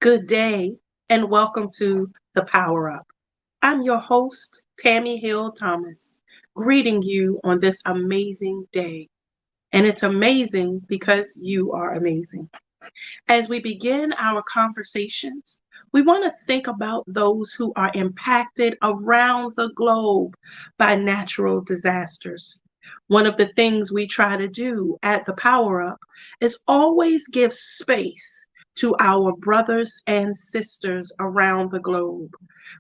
Good day and welcome to the Power Up. I'm your host, Tami Hill Thomas, greeting you on this amazing day. And it's amazing because you are amazing. As we begin our conversations, we want to think about those who are impacted around the globe by natural disasters. One of the things we try to do at the Power Up is always give space to our brothers and sisters around the globe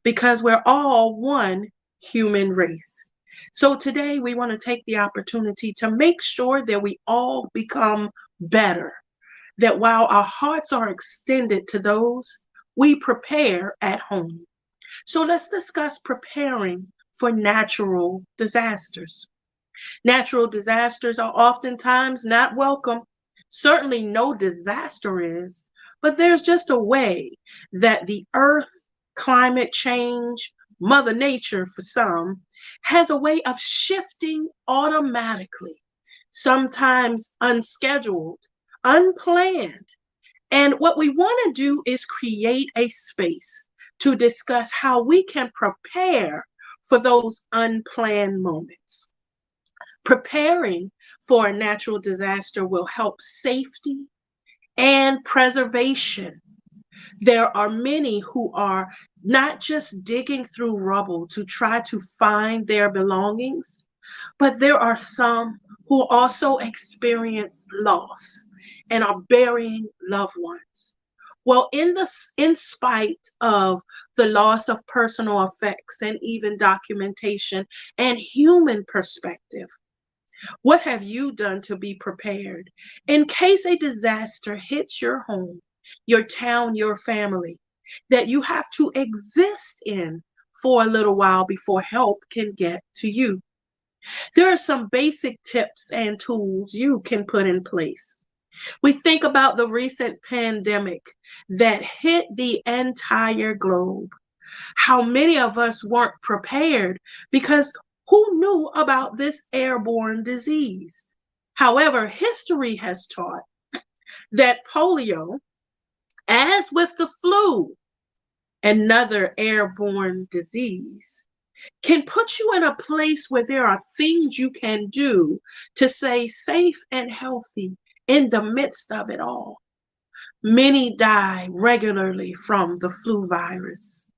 because we're all one human race. So today we want to take the opportunity to make sure that we all become better, that while our hearts are extended to those, we prepare at home. So let's discuss preparing for natural disasters. Natural disasters are oftentimes not welcome. Certainly, no disaster is, but there's just a way that the earth, climate change, Mother Nature for some, has a way of shifting automatically, sometimes unscheduled, unplanned. And what we want to do is create a space to discuss how we can prepare for those unplanned moments. Preparing for a natural disaster will help safety and preservation. There are many who are not just digging through rubble to try to find their belongings, but there are some who also experience loss and are burying loved ones. Well, in spite of the loss of personal effects and even documentation and human perspective, what have you done to be prepared in case a disaster hits your home, your town, your family, that you have to exist in for a little while before help can get to you? There are some basic tips and tools you can put in place. We think about the recent pandemic that hit the entire globe. How many of us weren't prepared because who knew about this airborne disease? However, history has taught that polio, as with the flu, another airborne disease, can put you in a place where there are things you can do to stay safe and healthy in the midst of it all. Many die regularly from the flu virus.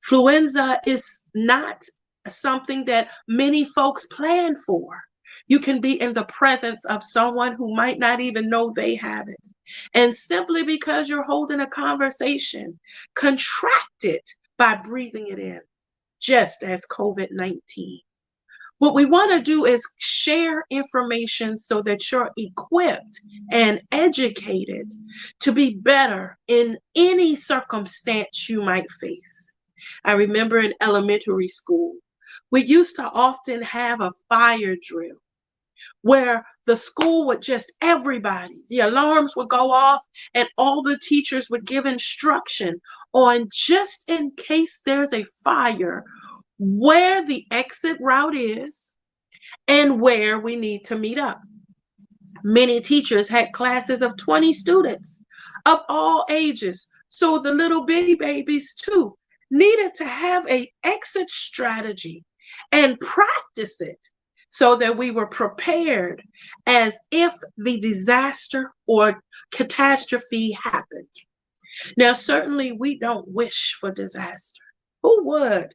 Fluenza is not something that many folks plan for. You can be in the presence of someone who might not even know they have it. And simply because you're holding a conversation, contract it by breathing it in, just as COVID-19. What we want to do is share information so that you're equipped and educated to be better in any circumstance you might face. I remember in elementary school, we used to often have a fire drill where the school would just everybody, the alarms would go off and all the teachers would give instruction on just in case there's a fire, where the exit route is and where we need to meet up. Many teachers had classes of 20 students of all ages, so the little bitty babies too needed to have a exit strategy and practice it so that we were prepared as if the disaster or catastrophe happened. Now, certainly we don't wish for disaster. Who would?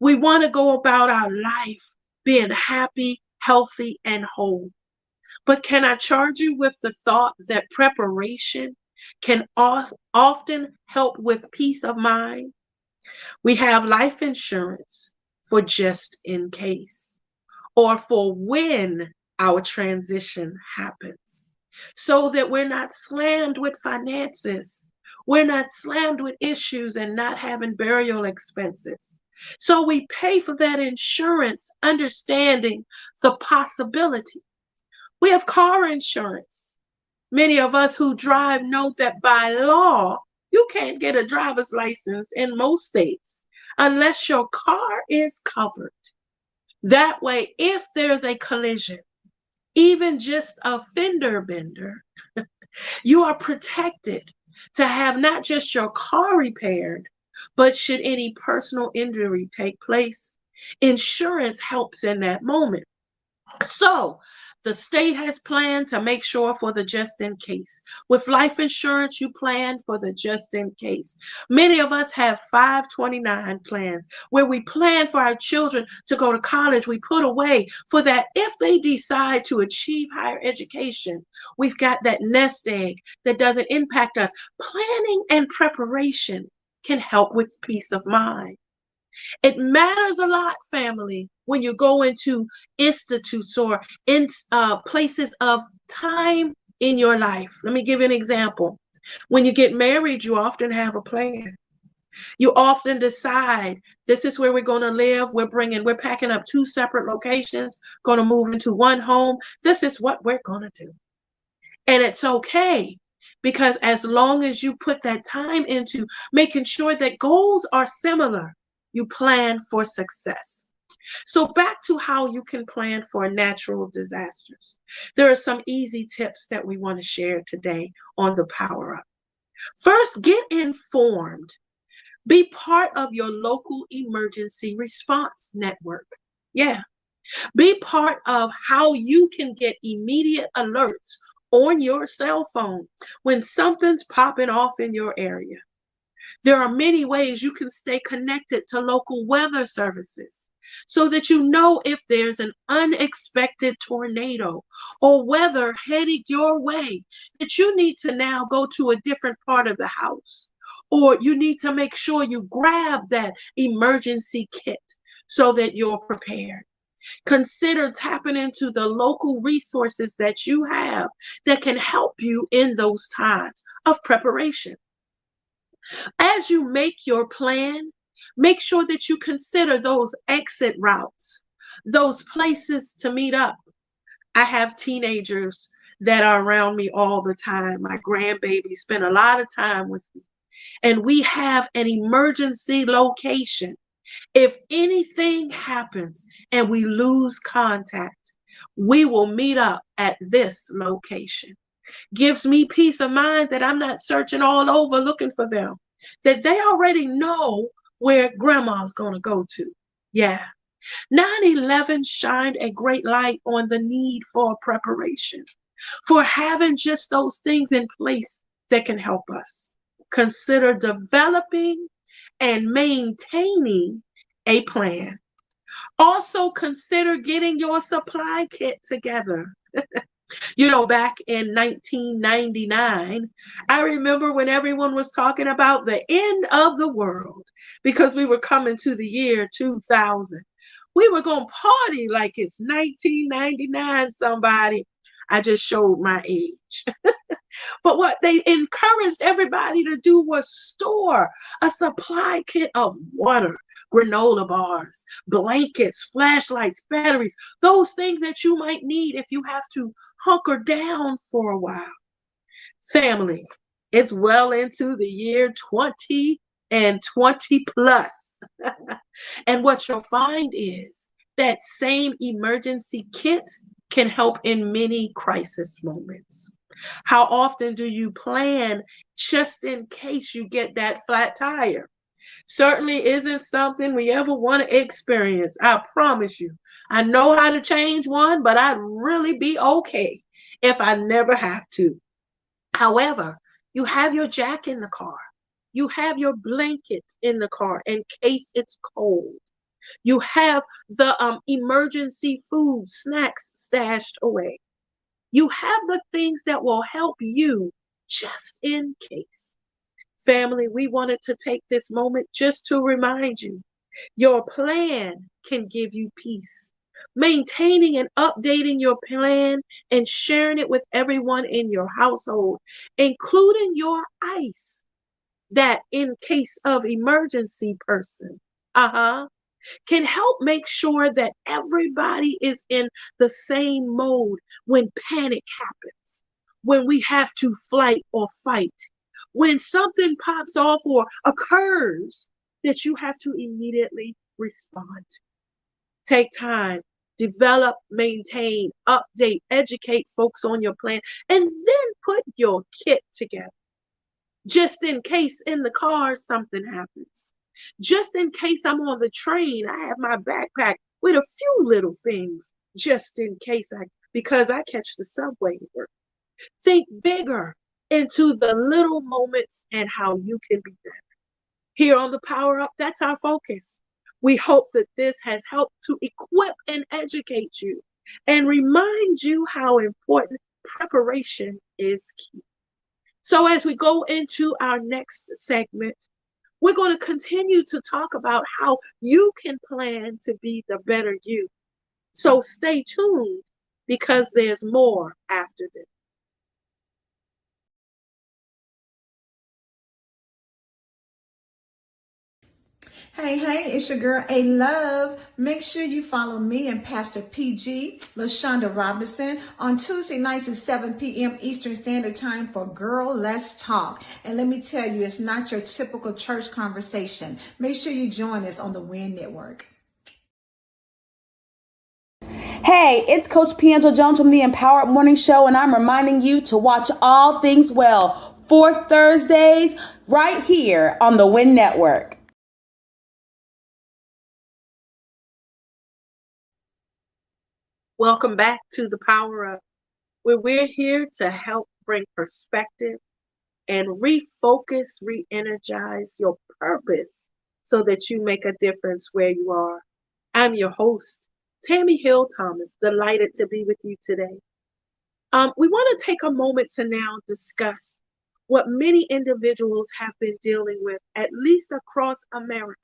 We want to go about our life being happy, healthy, and whole. But can I charge you with the thought that preparation can often help with peace of mind? We have life insurance for just in case, or for when our transition happens, so that we're not slammed with finances. We're not slammed with issues and not having burial expenses. So we pay for that insurance, understanding the possibility. We have car insurance. Many of us who drive know that by law, you can't get a driver's license in most states unless your car is covered. That way, if there's a collision, even just a fender bender, you are protected to have not just your car repaired, but should any personal injury take place, insurance helps in that moment. So, the state has planned to make sure for the just in case. With life insurance, you plan for the just in case. Many of us have 529 plans where we plan for our children to go to college. We put away for that if they decide to achieve higher education. We've got that nest egg that doesn't impact us. Planning and preparation can help with peace of mind. It matters a lot, family, when you go into institutes or in places of time in your life. Let me give you an example. When you get married, you often have a plan. You often decide this is where we're going to live. We're packing up two separate locations, going to move into one home. This is what we're going to do. And it's okay because as long as you put that time into making sure that goals are similar, you plan for success. So back to how you can plan for natural disasters. There are some easy tips that we want to share today on the Power Up. First, get informed. Be part of your local emergency response network. Yeah. Be part of how you can get immediate alerts on your cell phone when something's popping off in your area. There are many ways you can stay connected to local weather services so that you know if there's an unexpected tornado or weather headed your way that you need to now go to a different part of the house, or you need to make sure you grab that emergency kit so that you're prepared. Consider tapping into the local resources that you have that can help you in those times of preparation. As you make your plan, make sure that you consider those exit routes, those places to meet up. I have teenagers that are around me all the time. My grandbaby spend a lot of time with me. And we have an emergency location. If anything happens and we lose contact, we will meet up at this location. Gives me peace of mind that I'm not searching all over looking for them, that they already know where grandma's going to go to. Yeah. 9/11 shined a great light on the need for preparation, for having just those things in place that can help us. Consider developing and maintaining a plan. Also consider getting your supply kit together. Back in 1999, I remember when everyone was talking about the end of the world because we were coming to the year 2000. We were going to party like it's 1999, somebody. I just showed my age. But what they encouraged everybody to do was store a supply kit of water, granola bars, blankets, flashlights, batteries, those things that you might need if you have to hunker down for a while. Family, it's well into the year 20 and 20 plus. And what you'll find is that same emergency kit can help in many crisis moments. How often do you plan just in case you get that flat tire? Certainly isn't something we ever want to experience. I promise you. I know how to change one, but I'd really be okay if I never have to. However, you have your jack in the car. You have your blanket in the car in case it's cold. You have the emergency food, snacks stashed away. You have the things that will help you just in case. Family, we wanted to take this moment just to remind you, your plan can give you peace. Maintaining and updating your plan and sharing it with everyone in your household, including your ICE, that in case of emergency person, can help make sure that everybody is in the same mode when panic happens, when we have to flight or fight, when something pops off or occurs that you have to immediately respond to. Take time, develop, maintain, update, educate folks on your plan, and then put your kit together. just in case in the car something happens. Just in case I'm on the train, I have my backpack with a few little things just in case because I catch the subway to work. Think bigger into the little moments and how you can be better. Here on the Power Up, that's our focus. We hope that this has helped to equip and educate you and remind you how important preparation is key. So, as we go into our next segment, we're going to continue to talk about how you can plan to be the better you. So, stay tuned because there's more after this. Hey, it's your girl A Love. Make sure you follow me and Pastor PG, LaShonda Robinson, on Tuesday nights at 7 p.m. Eastern Standard Time for Girl Let's Talk. And let me tell you, it's not your typical church conversation. Make sure you join us on the WIN Network. Hey, it's Coach Piangel Jones from the Empowered Morning Show, and I'm reminding you to watch All Things Well 4 Thursdays right here on the WIN Network. Welcome back to the Power Up, where we're here to help bring perspective and refocus, re-energize your purpose so that you make a difference where you are. I'm your host, Tami Hill Thomas, delighted to be with you today. We want to take a moment to now discuss what many individuals have been dealing with, at least across America.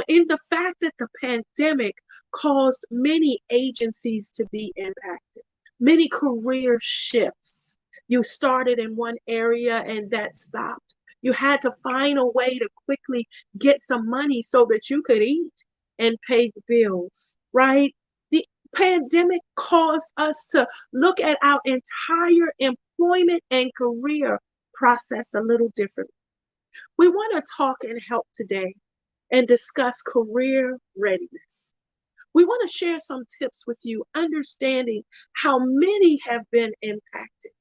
In the fact that the pandemic caused many agencies to be impacted, many career shifts. You started in one area and that stopped. You had to find a way to quickly get some money so that you could eat and pay the bills, right? The pandemic caused us to look at our entire employment and career process a little differently. We want to talk and help today and discuss career readiness. We want to share some tips with you, understanding how many have been impacted.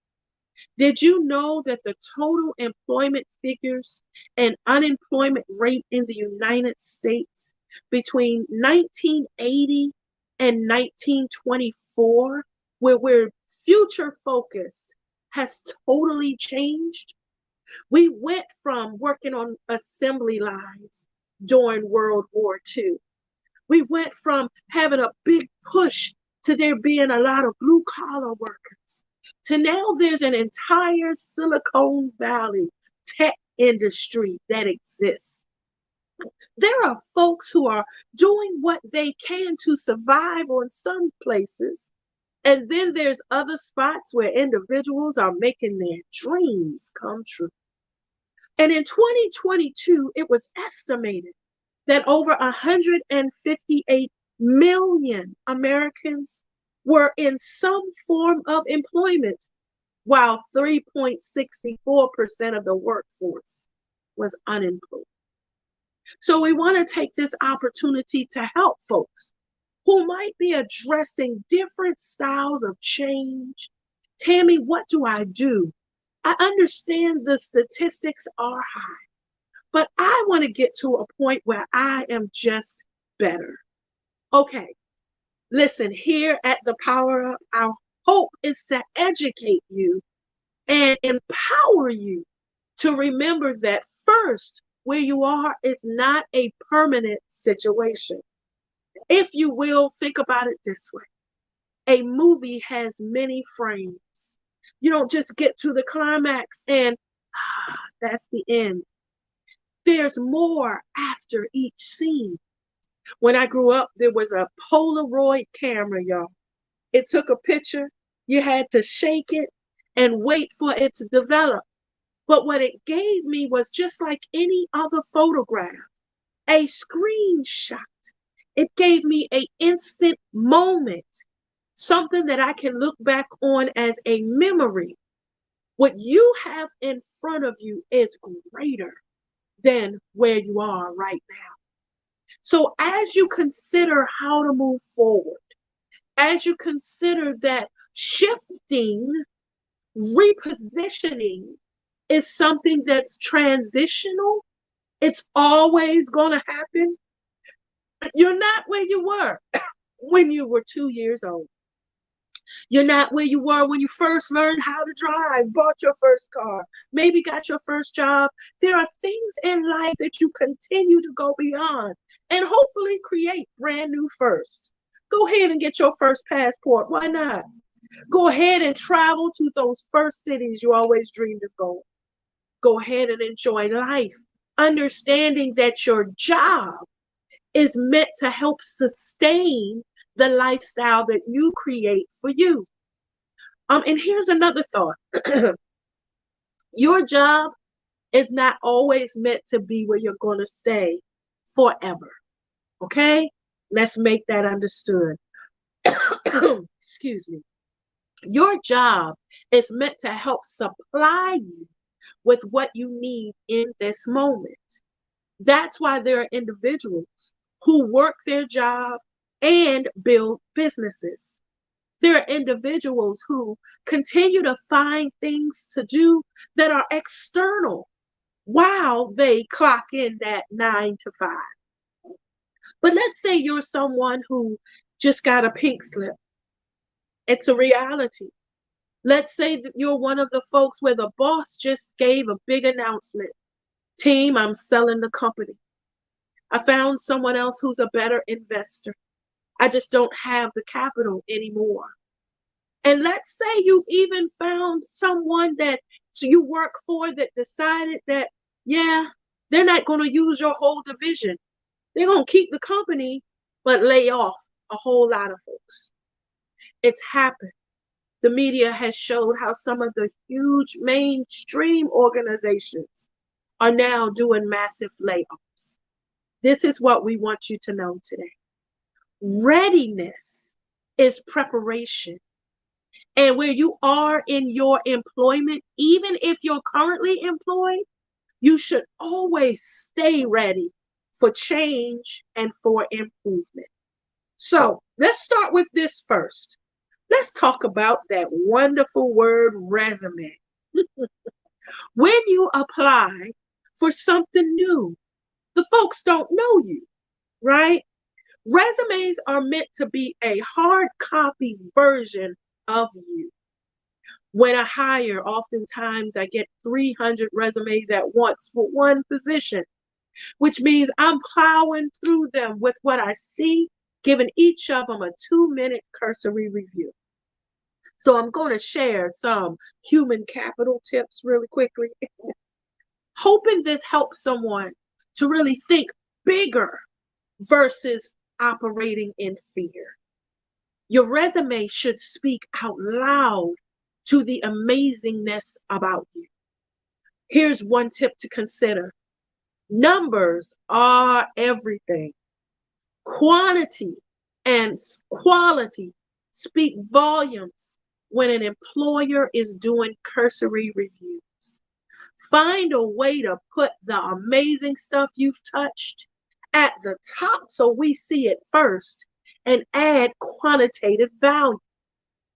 Did you know that the total employment figures and unemployment rate in the United States between 1980 and 1924, where we're future focused, has totally changed? We went from working on assembly lines during World War II. We went from having a big push to there being a lot of blue collar workers to now there's an entire Silicon Valley tech industry that exists. There are folks who are doing what they can to survive on some places. And then there's other spots where individuals are making their dreams come true. And in 2022, it was estimated that over 158 million Americans were in some form of employment, while 3.64% of the workforce was unemployed. So we want to take this opportunity to help folks who might be addressing different styles of change. Tami, what do I do? I understand the statistics are high, but I want to get to a point where I am just better. Okay, listen, here at the Power Up, our hope is to educate you and empower you to remember that first, where you are is not a permanent situation. If you will, think about it this way. A movie has many frames. You don't just get to the climax and that's the end. There's more after each scene. When I grew up, there was a Polaroid camera, y'all. It took a picture, you had to shake it and wait for it to develop. But what it gave me was just like any other photograph, a screenshot. It gave me an instant moment, something that I can look back on as a memory. What you have in front of you is greater than where you are right now. So as you consider how to move forward, as you consider that shifting, repositioning is something that's transitional. It's always going to happen. You're not where you were when you were 2 years old. You're not where you were when you first learned how to drive, bought your first car, maybe got your first job. There are things in life that you continue to go beyond and hopefully create brand new first. Go ahead and get your first passport. Why not? Go ahead and travel to those first cities you always dreamed of going. Go ahead and enjoy life, understanding that your job is meant to help sustain the lifestyle that you create for you. And here's another thought. Your job is not always meant to be where you're going to stay forever. Okay? Let's make that understood. Excuse me. Your job is meant to help supply you with what you need in this moment. That's why there are individuals who work their job and build businesses. There are individuals who continue to find things to do that are external while they clock in that 9 to 5. But let's say you're someone who just got a pink slip. It's a reality. Let's say that you're one of the folks where the boss just gave a big announcement. Team, I'm selling the company. I found someone else who's a better investor. I just don't have the capital anymore. And let's say you've even found someone that you work for that decided that, yeah, they're not going to use your whole division. They're going to keep the company, but lay off a whole lot of folks. It's happened. The media has showed how some of the huge mainstream organizations are now doing massive layoffs. This is what we want you to know today. Readiness is preparation. And where you are in your employment, even if you're currently employed, you should always stay ready for change and for improvement. So let's start with this first. Let's talk about that wonderful word resume. When you apply for something new, the folks don't know you, right? Resumes are meant to be a hard copy version of you. When I hire, oftentimes I get 300 resumes at once for one position, which means I'm plowing through them with what I see, giving each of them a 2-minute cursory review. So I'm going to share some human capital tips really quickly, hoping this helps someone to really think bigger versus operating in fear. Your resume should speak out loud to the amazingness about you. Here's one tip to consider. Numbers are everything. Quantity and quality speak volumes when an employer is doing cursory reviews. Find a way to put the amazing stuff you've touched at the top so we see it first and add quantitative value.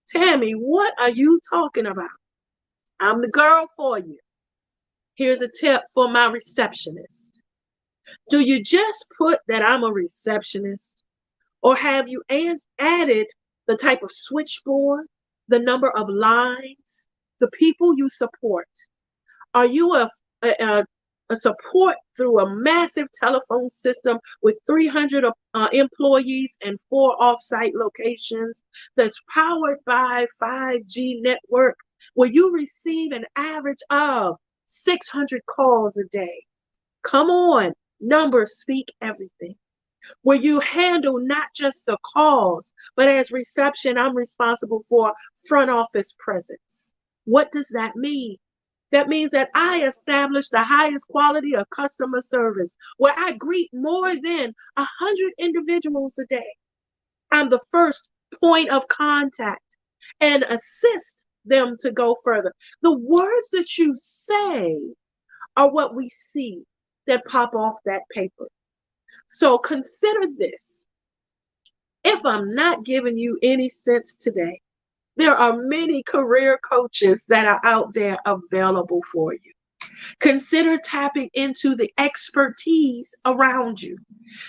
Tammy, what are you talking about? I'm the girl for you. Here's a tip for my receptionist. Do you just put that I'm a receptionist? Or have you added the type of switchboard, the number of lines, the people you support? Are you a support through a massive telephone system with 300 employees and 4 off-site locations that's powered by 5G network where you receive an average of 600 calls a day? Come on, numbers speak everything. Where you handle not just the calls, but as reception, I'm responsible for front office presence. What does that mean? That means that I establish the highest quality of customer service, where I greet more than 100 individuals a day. I'm the first point of contact and assist them to go further. The words that you say are what we see that pop off that paper. So consider this. If I'm not giving you any sense today, there are many career coaches that are out there available for you. Consider tapping into the expertise around you.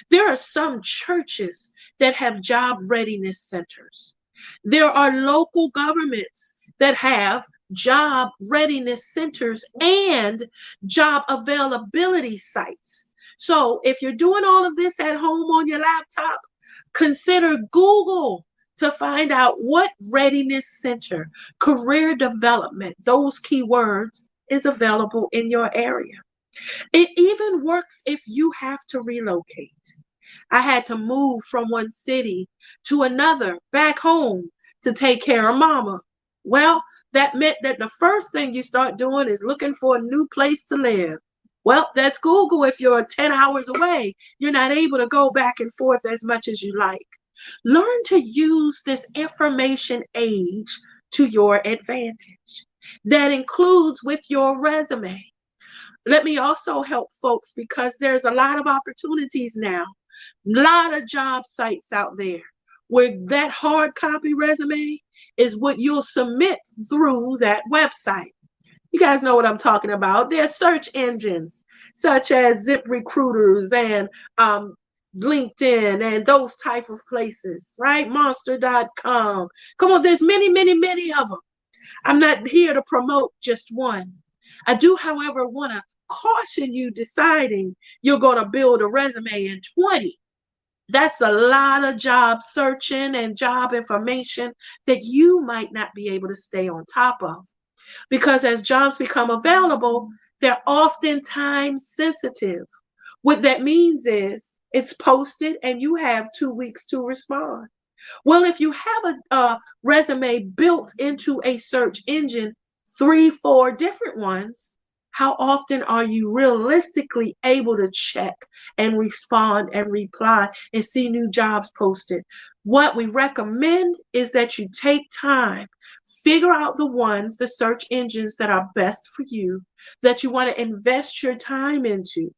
There are some churches that have job readiness centers. There are local governments that have job readiness centers and job availability sites. So if you're doing all of this at home on your laptop, consider Google to find out what readiness center, career development, those keywords is available in your area. It even works if you have to relocate. I had to move from one city to another back home to take care of mama. Well, that meant that the first thing you start doing is looking for a new place to live. Well, that's Google. If you're 10 hours away, you're not able to go back and forth as much as you like. Learn to use this information age to your advantage. That includes with your resume. Let me also help folks because there's a lot of opportunities now, a lot of job sites out there where that hard copy resume is what you'll submit through that website. You guys know what I'm talking about. There's search engines such as ZipRecruiters and LinkedIn and those type of places, right? Monster.com. Come on, there's many, many, many of them. I'm not here to promote just one. I do, however, want to caution you deciding you're going to build a resume in 20. That's a lot of job searching and job information that you might not be able to stay on top of. Because as jobs become available, they're oftentimes sensitive. What that means is it's posted and you have 2 weeks to respond. Well, if you have a resume built into a search engine, 3, 4 different ones, how often are you realistically able to check and respond and reply and see new jobs posted? What we recommend is that you take time, figure out the ones, the search engines that are best for you, that you want to invest your time into.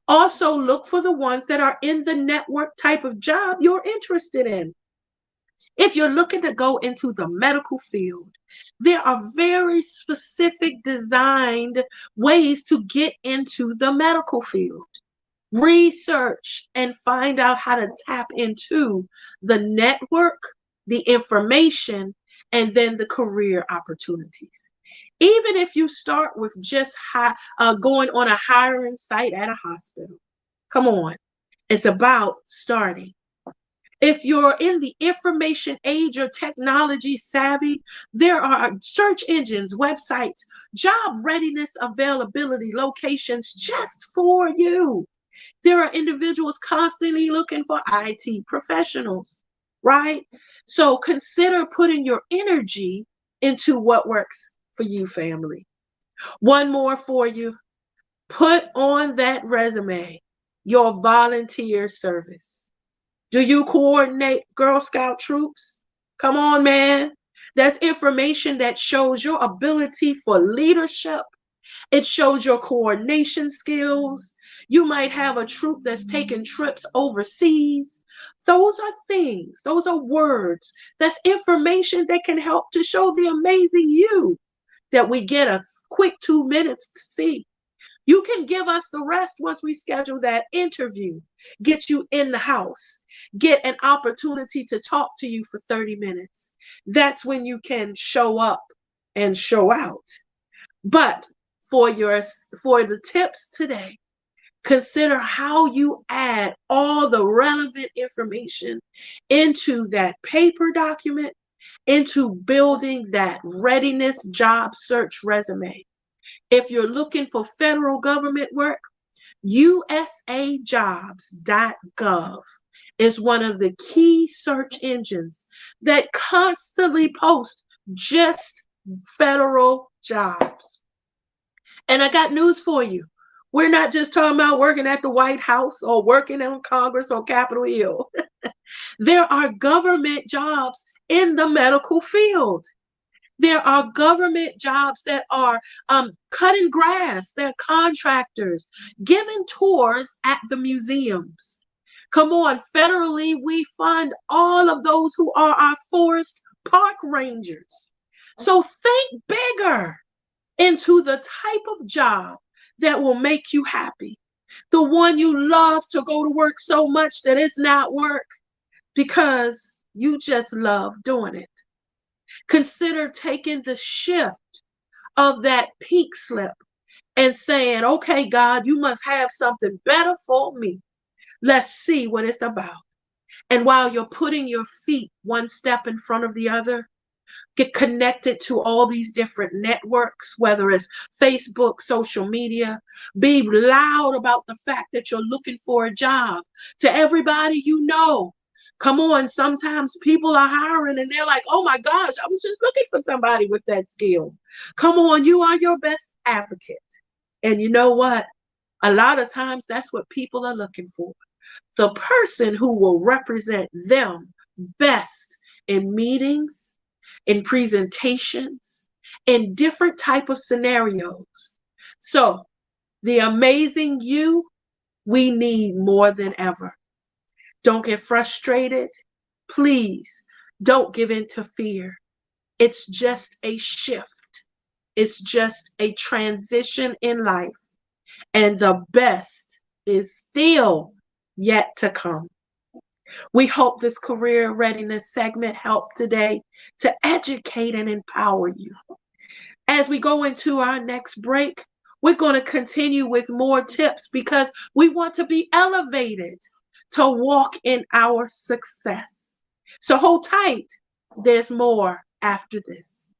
Also, look for the ones that are in the network type of job you're interested in. If you're looking to go into the medical field, there are very specific designed ways to get into the medical field. Research and find out how to tap into the network, the information, and then the career opportunities. Even if you start with just going on a hiring site at a hospital, come on, it's about starting. If you're in the information age or technology savvy, there are search engines, websites, job readiness availability locations just for you. There are individuals constantly looking for IT professionals, right? So consider putting your energy into what works for you, family. One more for you. Put on that resume your volunteer service. Do you coordinate Girl Scout troops? Come on, man. That's information that shows your ability for leadership. It shows your coordination skills. You might have a troop that's taking trips overseas. Those are things, those are words, that's information that can help to show the amazing you that we get a quick 2 minutes to see. You can give us the rest once we schedule that interview, get you in the house, get an opportunity to talk to you for 30 minutes. That's when you can show up and show out. But for the tips today, consider how you add all the relevant information into that paper document, into building that readiness job search resume. If you're looking for federal government work, usajobs.gov is one of the key search engines that constantly posts just federal jobs. And I got news for you. We're not just talking about working at the White House or working in Congress or Capitol Hill. There are government jobs in the medical field. There are government jobs that are cutting grass. They're contractors, giving tours at the museums. Come on, federally, we fund all of those who are our forest park rangers. So think bigger into the type of job that will make you happy. The one you love to go to work so much that it's not work because you just love doing it. Consider taking the shift of that pink slip and saying, okay, God, you must have something better for me. Let's see what it's about. And while you're putting your feet one step in front of the other, get connected to all these different networks, whether it's Facebook, social media. Be loud about the fact that you're looking for a job to everybody you know. Come on, sometimes people are hiring and they're like, oh my gosh, I was just looking for somebody with that skill. Come on, you are your best advocate. And you know what? A lot of times that's what people are looking for. The person who will represent them best in meetings, in presentations, in different type of scenarios. So the amazing you, we need more than ever. Don't get frustrated. Please don't give in to fear. It's just a shift. It's just a transition in life. And the best is still yet to come. We hope this career readiness segment helped today to educate and empower you. As we go into our next break, we're going to continue with more tips because we want to be elevated to walk in our success. So hold tight. There's more after this.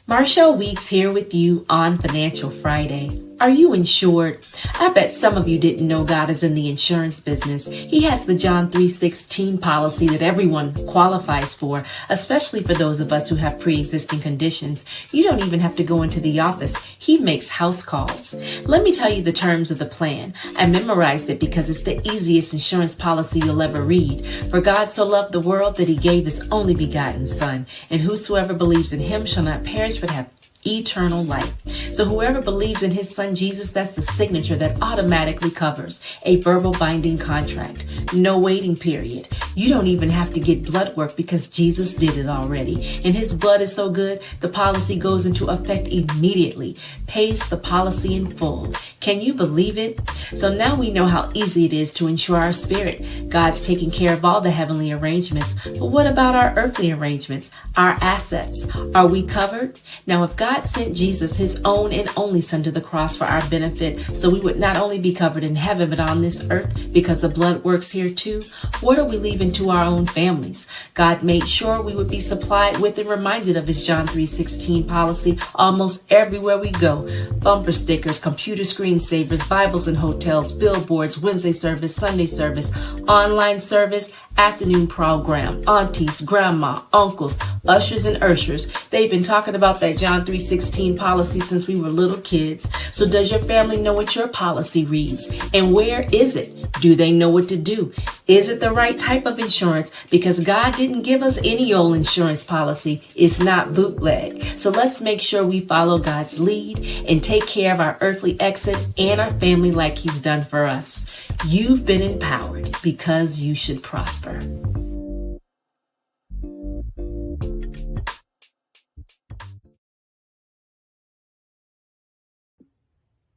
Marshall Weeks here with you on Financial Friday. Are you insured? I bet some of you didn't know God is in the insurance business. He has the John 3:16 policy that everyone qualifies for, especially for those of us who have pre-existing conditions. You don't even have to go into the office. He makes house calls. Let me tell you the terms of the plan. I memorized it because it's the easiest insurance policy you'll ever read. For God so loved the world that he gave his only begotten Son, and whosoever believes in him shall not perish but have eternal life. So whoever believes in his son Jesus, that's the signature that automatically covers a verbal binding contract. No waiting period. You don't even have to get blood work because Jesus did it already. And his blood is so good, the policy goes into effect immediately, pays the policy in full. Can you believe it? So now we know how easy it is to insure our spirit. God's taking care of all the heavenly arrangements. But what about our earthly arrangements, our assets? Are we covered? Now, if God sent Jesus, his own and only son, to the cross for our benefit, so we would not only be covered in heaven, but on this earth, because the blood works here too, what are we leaving to our own families? God made sure we would be supplied with and reminded of his John 3:16 policy almost everywhere we go. Bumper stickers, computer screensavers, Bibles in hotels, billboards, Wednesday service, Sunday service, online service, afternoon program, aunties, grandma, uncles, ushers, and ushers. They've been talking about that John 3:16 policy since we were little kids. So does your family know what your policy reads? And where is it? Do they know what to do? Is it the right type of insurance? Because God didn't give us any old insurance policy. It's not bootleg. So let's make sure we follow God's lead and take care of our earthly exit and our family like he's done for us. You've been empowered because you should prosper.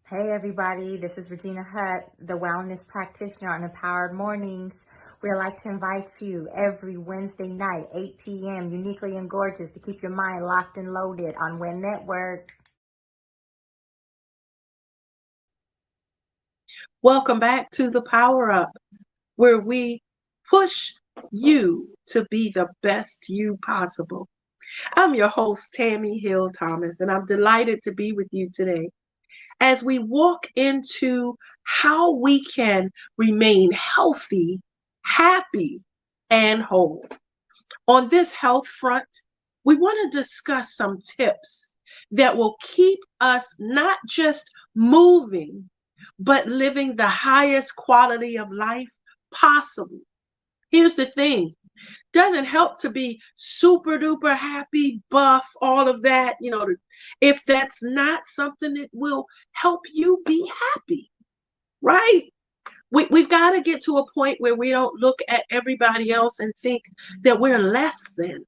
Hey everybody, this is Regina Hutt, the wellness practitioner on Empowered Mornings. We'd like to invite you every Wednesday night, 8 p.m., uniquely and gorgeous, to keep your mind locked and loaded on WIN Network. Welcome back to the Power Up, where we push you to be the best you possible. I'm your host, Tami Hill Thomas, and I'm delighted to be with you today as we walk into how we can remain healthy, happy, and whole. On this health front, we want to discuss some tips that will keep us not just moving, but living the highest quality of life possible. Here's the thing. Doesn't help to be super duper happy, buff, all of that, if that's not something that will help you be happy, right? We've got to get to a point where we don't look at everybody else and think that we're less than,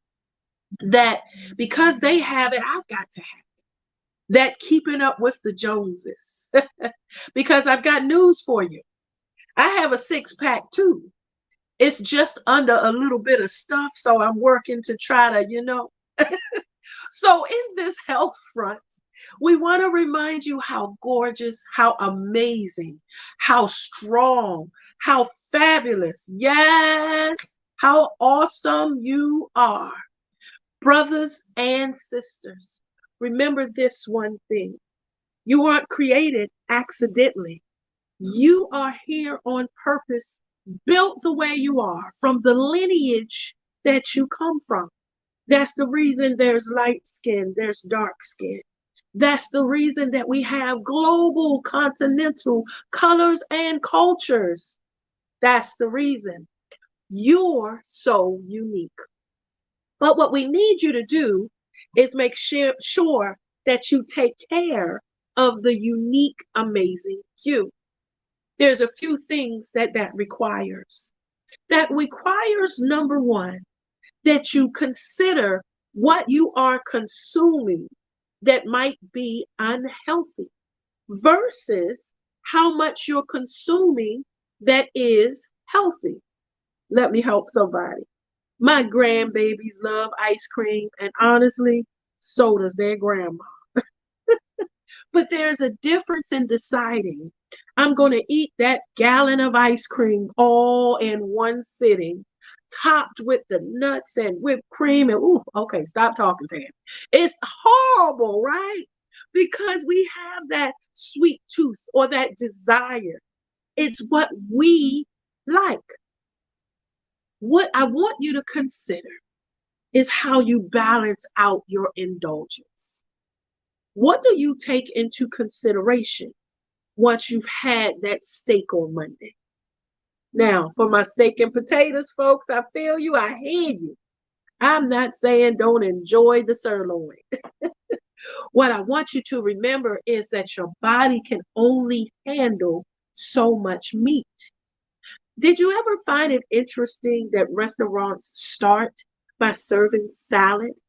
that because they have it, I've got to have it. That keeping up with the Joneses. Because I've got news for you. I have a six-pack too. It's just under a little bit of stuff, so I'm working to try to. So in this health front, we want to remind you how gorgeous, how amazing, how strong, how fabulous, yes, how awesome you are. Brothers and sisters, remember this one thing. You aren't created accidentally. You are here on purpose, built the way you are from the lineage that you come from. That's the reason there's light skin, there's dark skin. That's the reason that we have global, continental colors and cultures. That's the reason. You're so unique. But what we need you to do is make sure that you take care of the unique, amazing you. There's a few things that requires. That requires, number one, that you consider what you are consuming that might be unhealthy versus how much you're consuming that is healthy. Let me help somebody. My grandbabies love ice cream, and honestly, so does their grandma. But there's a difference in deciding I'm going to eat that gallon of ice cream all in one sitting, topped with the nuts and whipped cream. And ooh, okay, stop talking, Tam. It's horrible, right? Because we have that sweet tooth or that desire. It's what we like. What I want you to consider is how you balance out your indulgence. What do you take into consideration once you've had that steak on Monday? Now, for my steak and potatoes, folks, I feel you, I hear you. I'm not saying don't enjoy the sirloin. What I want you to remember is that your body can only handle so much meat. Did you ever find it interesting that restaurants start by serving salad?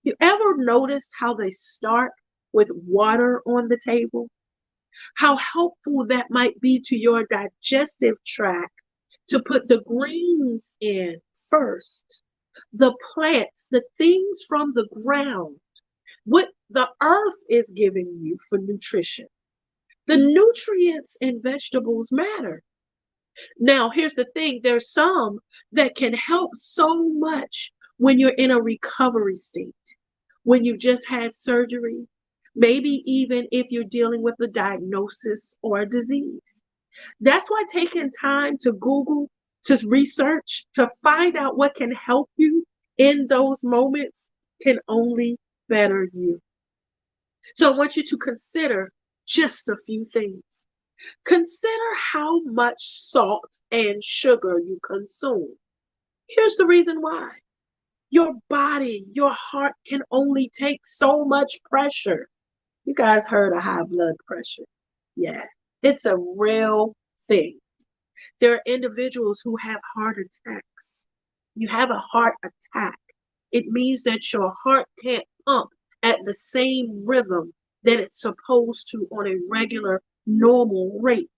You ever noticed how they start with water on the table? How helpful that might be to your digestive tract to put the greens in first, the plants, the things from the ground, what the earth is giving you for nutrition. The nutrients in vegetables matter. Now, here's the thing. There's some that can help so much when you're in a recovery state, when you've just had surgery, maybe even if you're dealing with a diagnosis or a disease. That's why taking time to Google, to research, to find out what can help you in those moments can only better you. So I want you to consider just a few things. Consider how much salt and sugar you consume. Here's the reason why. Your body, your heart can only take so much pressure. You guys heard of high blood pressure. Yeah, it's a real thing. There are individuals who have heart attacks. You have a heart attack. It means that your heart can't pump at the same rhythm that it's supposed to on a regular, normal rate.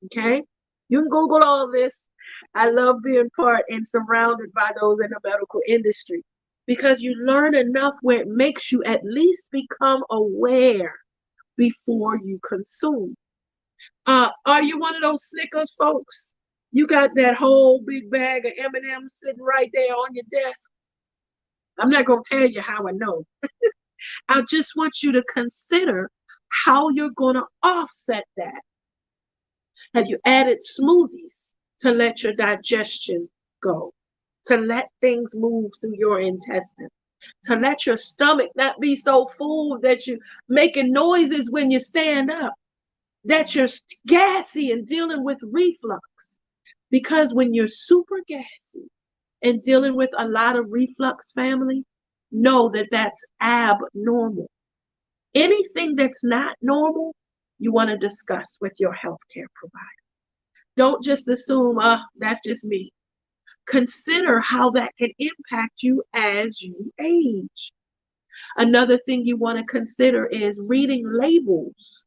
Okay? You can Google all this. I love being part and surrounded by those in the medical industry because you learn enough where it makes you at least become aware before you consume. Are you one of those Snickers folks? You got that whole big bag of M&Ms sitting right there on your desk. I'm not going to tell you how I know. I just want you to consider how you're going to offset that. Have you added smoothies to let your digestion go? To let things move through your intestine? To let your stomach not be so full that you're making noises when you stand up? that you're gassy and dealing with reflux. Because when you're super gassy and dealing with a lot of reflux, family, know that that's abnormal. Anything that's not normal, you want to discuss with your healthcare provider. Don't just assume, that's just me. Consider how that can impact you as you age. Another thing you want to consider is reading labels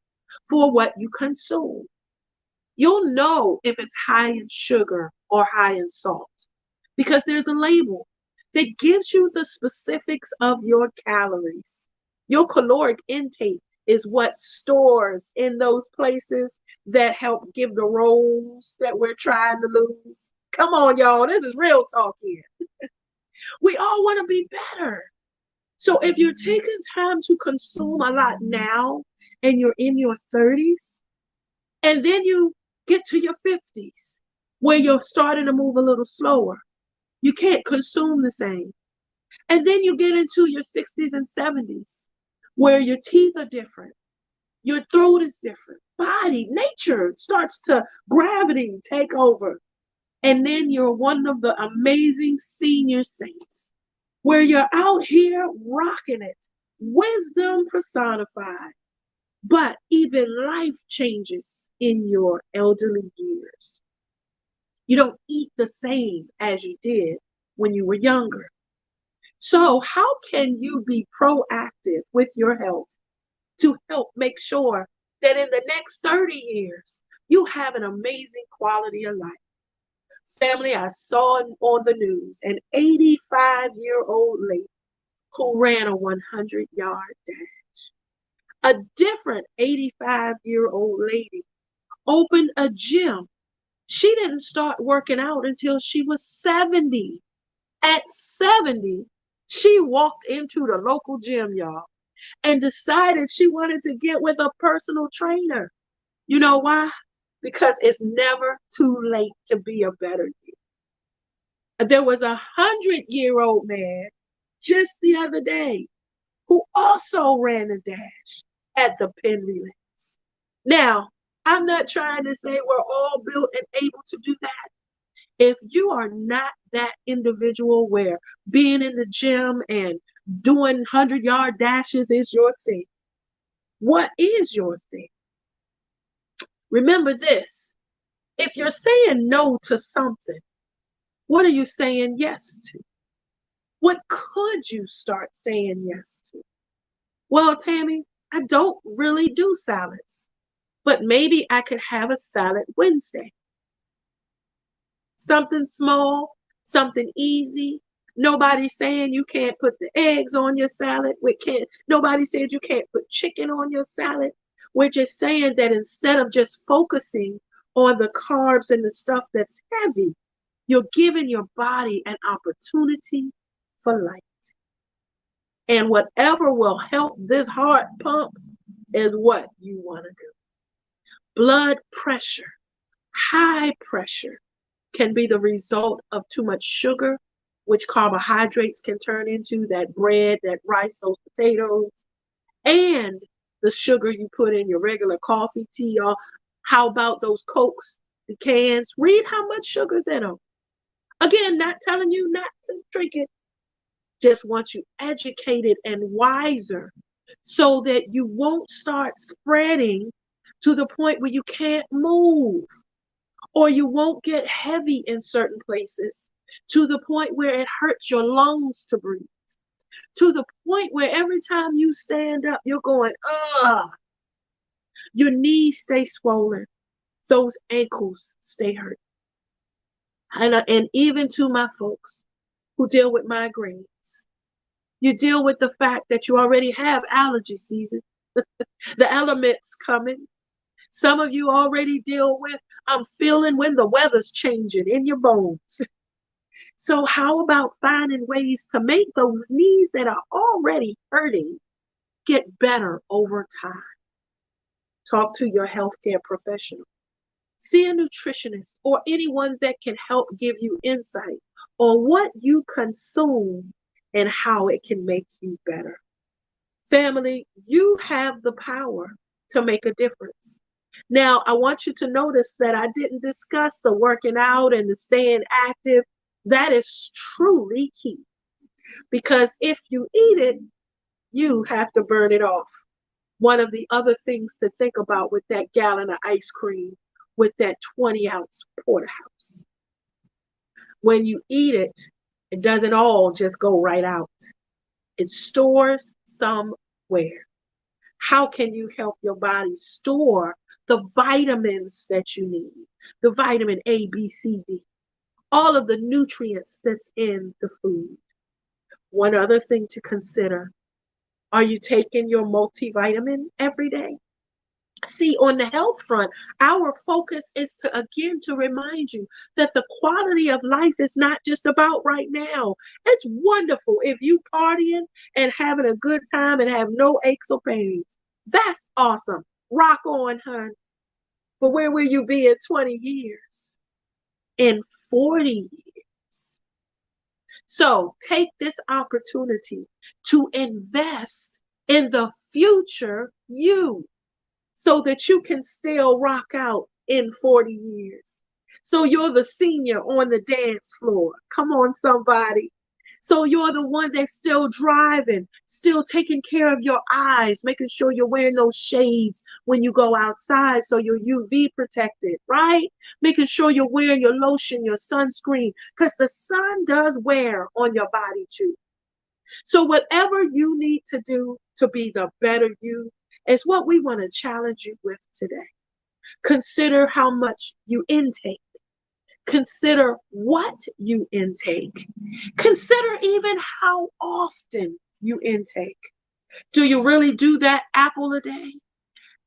for what you consume. You'll know if it's high in sugar or high in salt because there's a label that gives you the specifics of your calories. Your caloric intake is what stores in those places that help give the rolls that we're trying to lose. Come on, y'all. This is real talk here. We all want to be better. So if you're taking time to consume a lot now and you're in your 30s, and then you get to your 50s where you're starting to move a little slower, you can't consume the same. And then you get into your 60s and 70s where your teeth are different, your throat is different, body, nature starts to gravity take over. And then you're one of the amazing senior saints where you're out here rocking it, wisdom personified. But even life changes in your elderly years. You don't eat the same as you did when you were younger. So, how can you be proactive with your health to help make sure that in the next 30 years, you have an amazing quality of life? Family, I saw on the news an 85-year-old lady who ran a 100-yard dash. A different 85-year-old lady opened a gym. She didn't start working out until she was 70. At 70, she walked into the local gym, y'all, and decided she wanted to get with a personal trainer. You know why? Because it's never too late to be a better you. There was a 100-year-old man just the other day who also ran a dash at the Penn Relays. Now, I'm not trying to say we're all built and able to do that. If you are not that individual where being in the gym and doing 100-yard dashes is your thing, what is your thing? Remember this. If you're saying no to something, what are you saying yes to? What could you start saying yes to? Well, Tammy, I don't really do salads, but maybe I could have a salad Wednesday. Something small, something easy. Nobody's saying you can't put the eggs on your salad. Nobody said you can't put chicken on your salad. We're just saying that instead of just focusing on the carbs and the stuff that's heavy, you're giving your body an opportunity for light. And whatever will help this heart pump is what you want to do. Blood pressure, high pressure, can be the result of too much sugar, which carbohydrates can turn into that bread, that rice, those potatoes, and the sugar you put in your regular coffee, tea, or how about those Cokes, the cans? Read how much sugar's in them. Again, not telling you not to drink it, just want you educated and wiser so that you won't start spreading to the point where you can't move, or you won't get heavy in certain places to the point where it hurts your lungs to breathe, to the point where every time you stand up, you're going, ugh. Your knees stay swollen. Those ankles stay hurt. And even to my folks who deal with migraines, you deal with the fact that you already have allergy season, the elements coming. Some of you already deal with, I'm feeling when the weather's changing in your bones. So how about finding ways to make those knees that are already hurting get better over time? Talk to your healthcare professional. See a nutritionist or anyone that can help give you insight on what you consume and how it can make you better. Family, you have the power to make a difference. Now, I want you to notice that I didn't discuss the working out and the staying active. That is truly key because if you eat it, you have to burn it off. One of the other things to think about with that gallon of ice cream, with that 20-ounce porterhouse. When you eat it, it doesn't all just go right out. It stores somewhere. How can you help your body store the vitamins that you need? The vitamin A, B, C, D, all of the nutrients that's in the food. One other thing to consider, are you taking your multivitamin every day? See, on the health front, our focus is to remind you that the quality of life is not just about right now. It's wonderful if you partying and having a good time and have no aches or pains. That's awesome. Rock on, hun. But where will you be in 20 years? In 40 years? So take this opportunity to invest in the future you, so that you can still rock out in 40 years. So you're the senior on the dance floor. Come on, somebody. So you're the one that's still driving, still taking care of your eyes, making sure you're wearing those shades when you go outside so you're UV protected, right? Making sure you're wearing your lotion, your sunscreen, because the sun does wear on your body too. So whatever you need to do to be the better you is what we want to challenge you with today. Consider how much you intake. Consider what you intake. Consider even how often you intake. Do you really do that apple a day?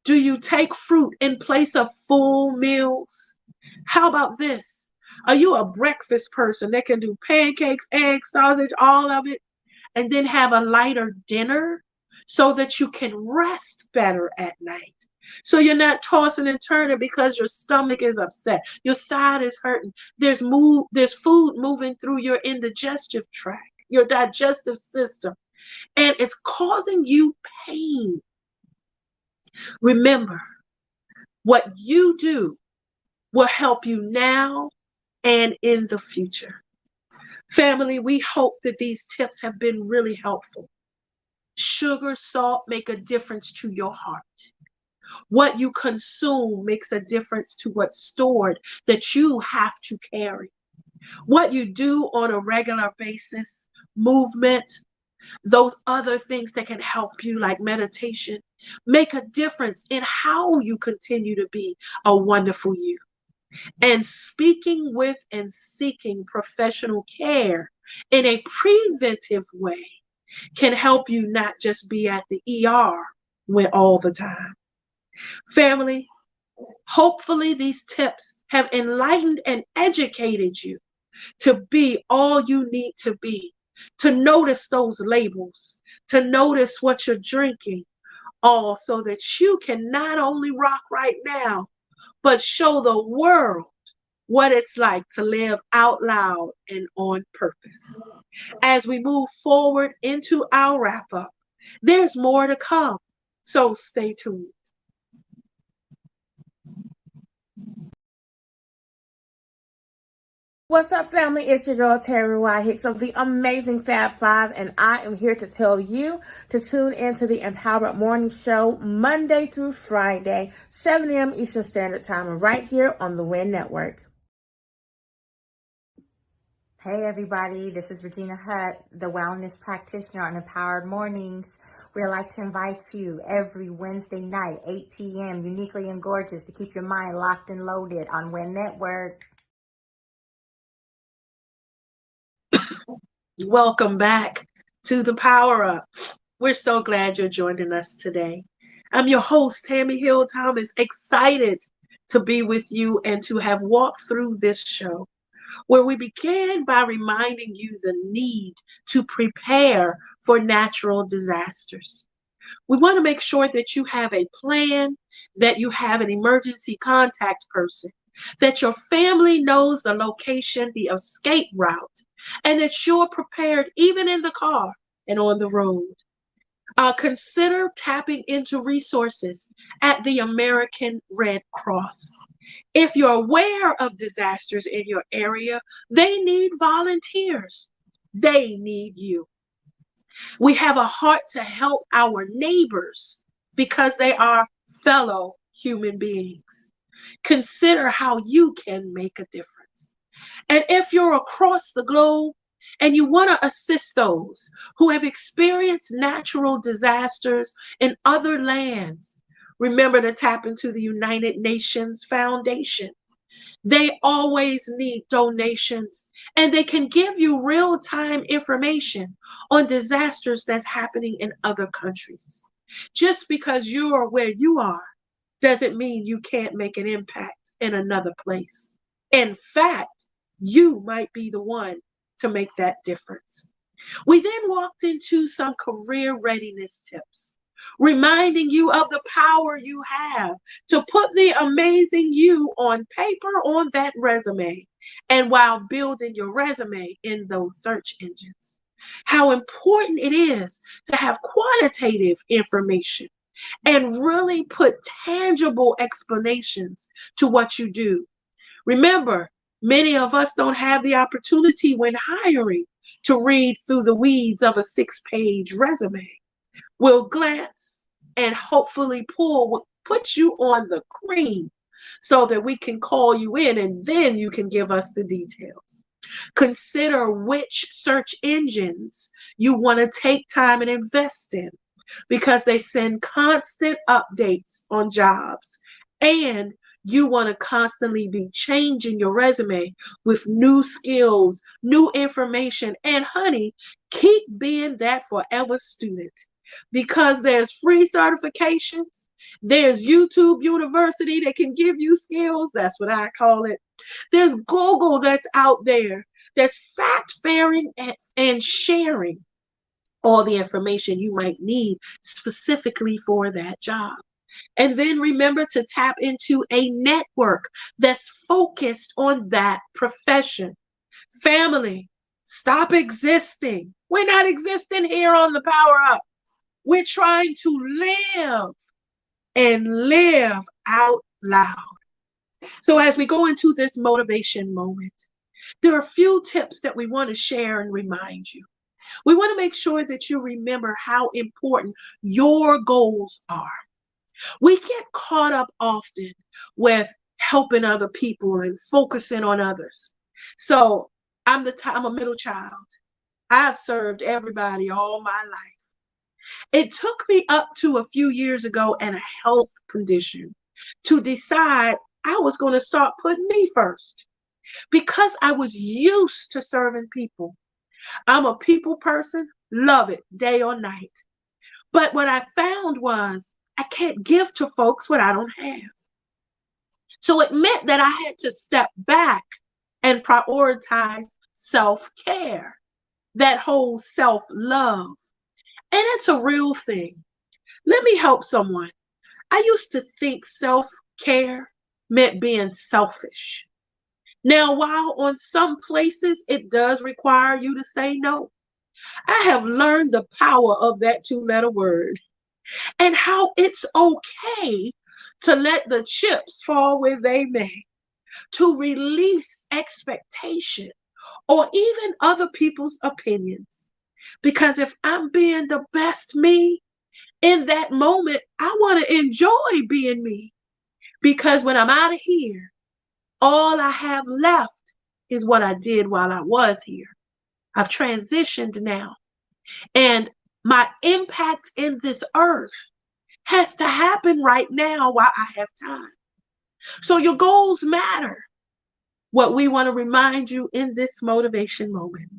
Do you take fruit in place of full meals? How about this? Are you a breakfast person that can do pancakes, eggs, sausage, all of it, and then have a lighter dinner so that you can rest better at night? So you're not tossing and turning because your stomach is upset, your side is hurting. There's food moving through your indigestive tract, your digestive system, and it's causing you pain. Remember, what you do will help you now and in the future. Family, we hope that these tips have been really helpful. Sugar, salt make a difference to your heart. What you consume makes a difference to what's stored that you have to carry. What you do on a regular basis, movement, those other things that can help you, like meditation, make a difference in how you continue to be a wonderful you. And speaking with and seeking professional care in a preventive way can help you not just be at the ER when all the time. Family, hopefully these tips have enlightened and educated you to be all you need to be, to notice those labels, to notice what you're drinking, all so that you can not only rock right now, but show the world what it's like to live out loud and on purpose. As we move forward into our wrap up, there's more to come, so stay tuned. What's up, family? It's your girl, Terry Y. Hicks of the Amazing Fab Five, and I am here to tell you to tune into the Empowered Morning Show Monday through Friday, 7 a.m. Eastern Standard Time, right here on the WIN Network. Hey everybody, this is Regina Hutt, the wellness practitioner on Empowered Mornings. We'd like to invite you every Wednesday night, 8 p.m., uniquely and gorgeous, to keep your mind locked and loaded on WIN Network. Welcome back to the Power Up. We're so glad you're joining us today. I'm your host, Tami Hill Thomas, excited to be with you and to have walked through this show, where we began by reminding you the need to prepare for natural disasters. We want to make sure that you have a plan, that you have an emergency contact person, that your family knows the location, the escape route, and that you're prepared even in the car and on the road. Consider tapping into resources at the American Red Cross. If you're aware of disasters in your area, they need volunteers. They need you. We have a heart to help our neighbors because they are fellow human beings. Consider how you can make a difference. And if you're across the globe and you want to assist those who have experienced natural disasters in other lands, remember to tap into the United Nations Foundation. They always need donations, and they can give you real-time information on disasters that's happening in other countries. Just because you are where you are doesn't mean you can't make an impact in another place. In fact, you might be the one to make that difference. We then walked into some career readiness tips, reminding you of the power you have to put the amazing you on paper on that resume, and while building your resume in those search engines. How important it is to have quantitative information and really put tangible explanations to what you do. Remember, many of us don't have the opportunity when hiring to read through the weeds of a 6-page resume. We'll glance and hopefully put you on the cream so that we can call you in and then you can give us the details. Consider which search engines you want to take time and invest in because they send constant updates on jobs, and you want to constantly be changing your resume with new skills, new information, and honey, keep being that forever student because there's free certifications. There's YouTube University that can give you skills. That's what I call it. There's Google that's out there that's fact fairing and sharing all the information you might need specifically for that job. And then remember to tap into a network that's focused on that profession. Family, stop existing. We're not existing here on the Power Up. We're trying to live and live out loud. So as we go into this motivation moment, there are a few tips that we want to share and remind you. We want to make sure that you remember how important your goals are. We get caught up often with helping other people and focusing on others. So I'm a middle child. I've served everybody all my life. It took me up to a few years ago and a health condition to decide I was going to start putting me first because I was used to serving people. I'm a people person, love it day or night. But what I found was I can't give to folks what I don't have. So it meant that I had to step back and prioritize self-care, that whole self-love. And it's a real thing. Let me help someone. I used to think self-care meant being selfish. Now, while on some places it does require you to say no, I have learned the power of that 2-letter word and how it's okay to let the chips fall where they may, to release expectation or even other people's opinions. Because if I'm being the best me in that moment, I want to enjoy being me. Because when I'm out of here, all I have left is what I did while I was here. I've transitioned now. And my impact in this earth has to happen right now while I have time. So your goals matter. What we want to remind you in this motivation moment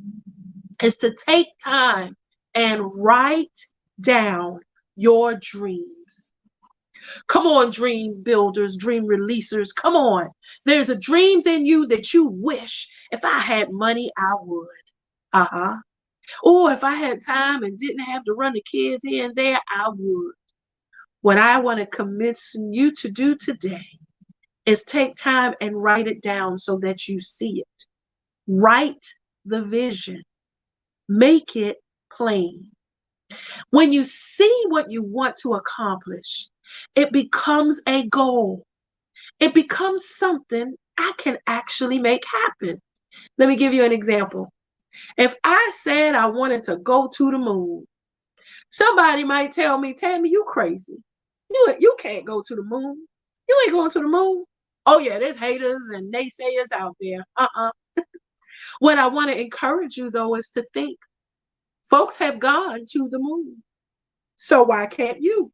is to take time and write down your dreams. Come on, dream builders, dream releasers. Come on. There's a dreams in you that you wish if I had money, I would. Or if I had time and didn't have to run the kids here and there, I would. What I want to commission you to do today is take time and write it down so that you see it. Write the vision. Make it plain. When you see what you want to accomplish, it becomes a goal. It becomes something I can actually make happen. Let me give you an example. If I said I wanted to go to the moon, somebody might tell me, Tammy, you crazy. You can't go to the moon. You ain't going to the moon. Oh, yeah, there's haters and naysayers out there. What I want to encourage you, though, is to think folks have gone to the moon. So why can't you?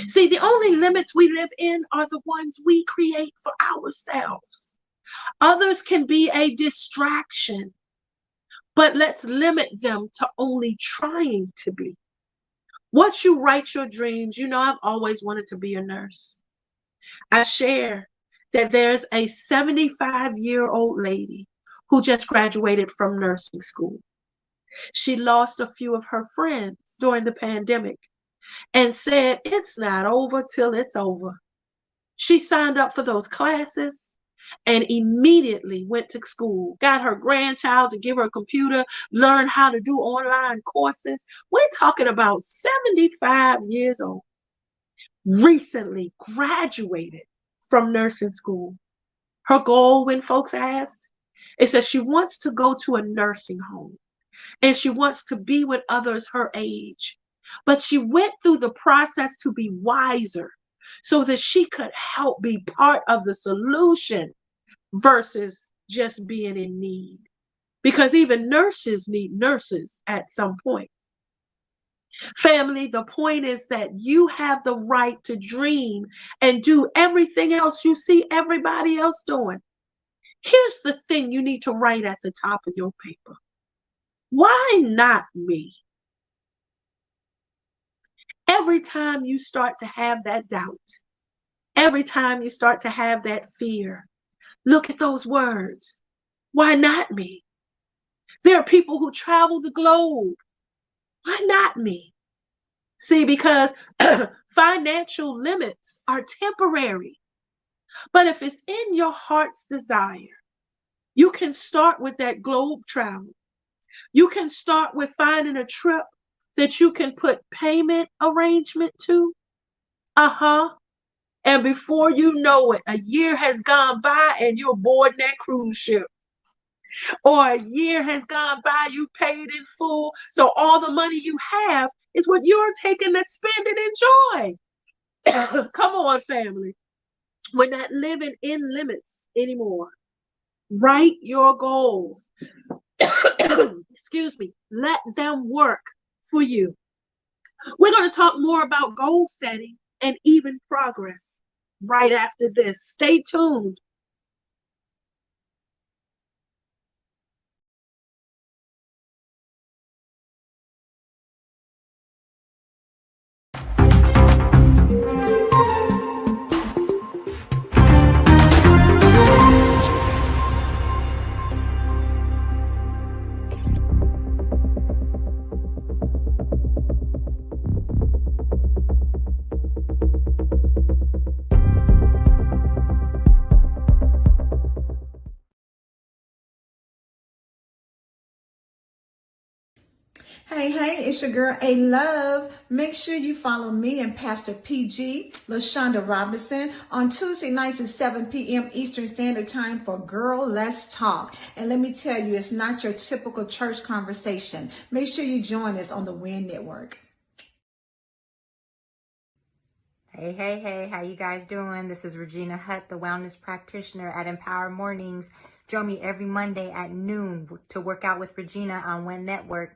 See, the only limits we live in are the ones we create for ourselves. Others can be a distraction, but let's limit them to only trying to be. Once you write your dreams, I've always wanted to be a nurse. I share that there's a 75-year-old lady who just graduated from nursing school. She lost a few of her friends during the pandemic and said, it's not over till it's over. She signed up for those classes and immediately went to school, got her grandchild to give her a computer, learned how to do online courses. We're talking about 75 years old, recently graduated from nursing school. Her goal, when folks asked, is that she wants to go to a nursing home and she wants to be with others her age. But she went through the process to be wiser so that she could help be part of the solution versus just being in need. Because even nurses need nurses at some point. Family, the point is that you have the right to dream and do everything else you see everybody else doing. Here's the thing you need to write at the top of your paper. Why not me? Every time you start to have that doubt, every time you start to have that fear, look at those words. Why not me? There are people who travel the globe. Why not me? See, because financial limits are temporary. But if it's in your heart's desire, you can start with that globe travel. You can start with finding a trip that you can put payment arrangement to. And before you know it, a year has gone by and you're boarding that cruise ship. Or a year has gone by, you paid in full. So all the money you have is what you're taking to spend and enjoy. Come on, family. We're not living in limits anymore. Write your goals. Excuse me. Let them work for you. We're going to talk more about goal setting and even progress right after this. Stay tuned. Hey, it's your girl, A Love. Make sure you follow me and Pastor PG, LaShonda Robinson, on Tuesday nights at 7 p.m. Eastern Standard Time for Girl Let's Talk. And let me tell you, it's not your typical church conversation. Make sure you join us on the WIN Network. Hey, how you guys doing? This is Regina Hutt, the wellness practitioner at Empower Mornings. Join me every Monday at noon to work out with Regina on WIN Network.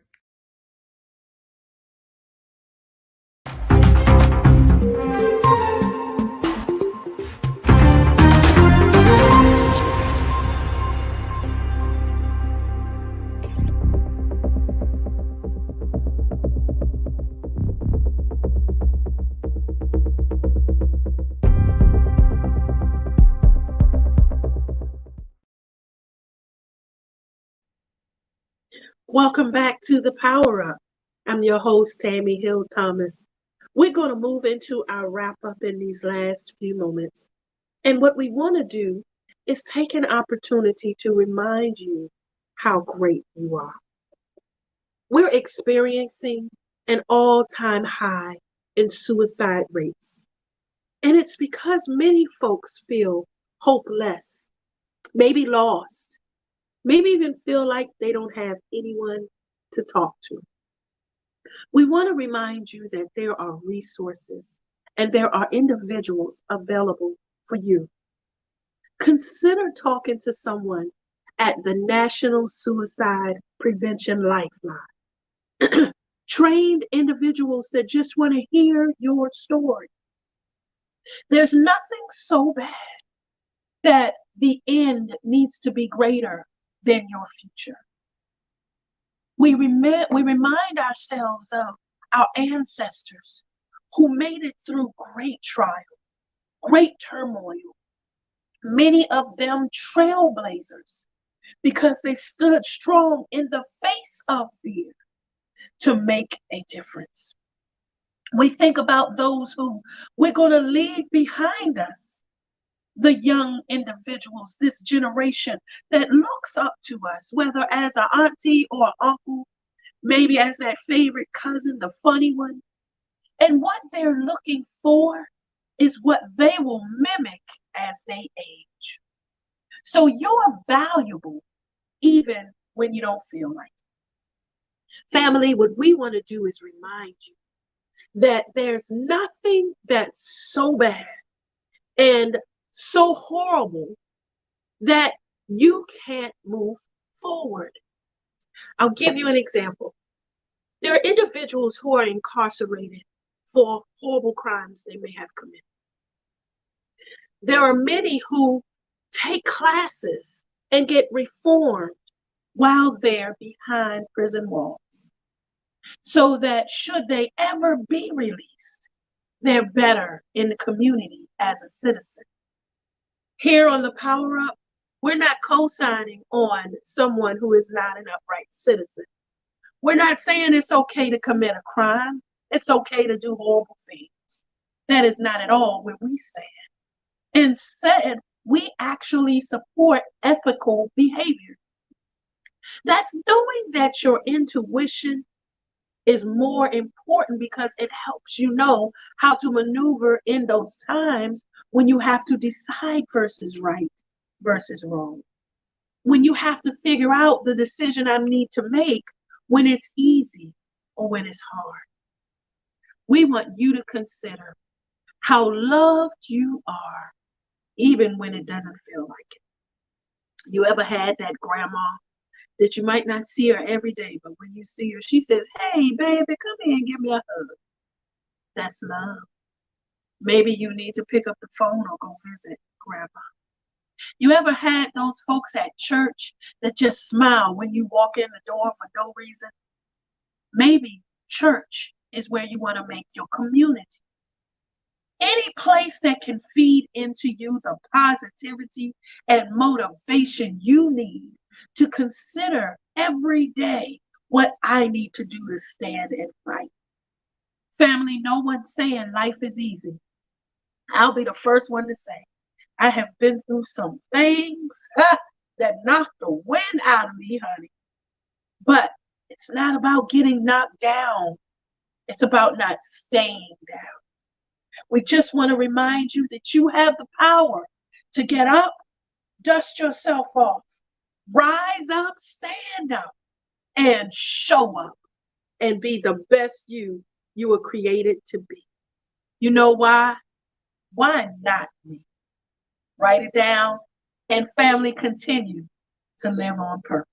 Welcome back to the Power Up. I'm your host, Tami Hill Thomas. We're going to move into our wrap up in these last few moments. And what we want to do is take an opportunity to remind you how great you are. We're experiencing an all-time high in suicide rates. And it's because many folks feel hopeless, maybe lost, maybe even feel like they don't have anyone to talk to. We want to remind you that there are resources and there are individuals available for you. Consider talking to someone at the National Suicide Prevention Lifeline. Trained individuals that just want to hear your story. There's nothing so bad that the end needs to be greater than your future. We remind ourselves of our ancestors who made it through great trial, great turmoil, many of them trailblazers, because they stood strong in the face of fear to make a difference. We think about those who we're going to leave behind us, the young individuals, this generation that looks up to us, whether as an auntie or uncle, maybe as that favorite cousin, the funny one. And what they're looking for is what they will mimic as they age. So you're valuable even when you don't feel like it. Family, what we want to do is remind you that there's nothing that's so bad and so horrible that you can't move forward. I'll give you an example. There are individuals who are incarcerated for horrible crimes they may have committed. There are many who take classes and get reformed while they're behind prison walls, so that should they ever be released, they're better in the community as a citizen. Here on the Power Up, we're not co-signing on someone who is not an upright citizen. We're not saying it's okay to commit a crime. It's okay to do horrible things. That is not at all where we stand. Instead, we actually support ethical behavior. That's knowing that your intuition is more important because it helps you know how to maneuver in those times when you have to decide versus right versus wrong. When you have to figure out the decision I need to make when it's easy or when it's hard. We want you to consider how loved you are, even when it doesn't feel like it. You ever had that grandma that you might not see her every day, but when you see her, she says, "Hey, baby, come here and give me a hug." That's love. Maybe you need to pick up the phone or go visit grandma. You ever had those folks at church that just smile when you walk in the door for no reason? Maybe church is where you want to make your community. Any place that can feed into you the positivity and motivation you need to consider every day what I need to do to stand and fight. Family, no one's saying life is easy. I'll be the first one to say, I have been through some things that knocked the wind out of me, honey. But it's not about getting knocked down. It's about not staying down. We just want to remind you that you have the power to get up, dust yourself off, rise up, stand up, and show up and be the best you were created to be. You know why? Why not me? Write it down, and family, continue to live on purpose.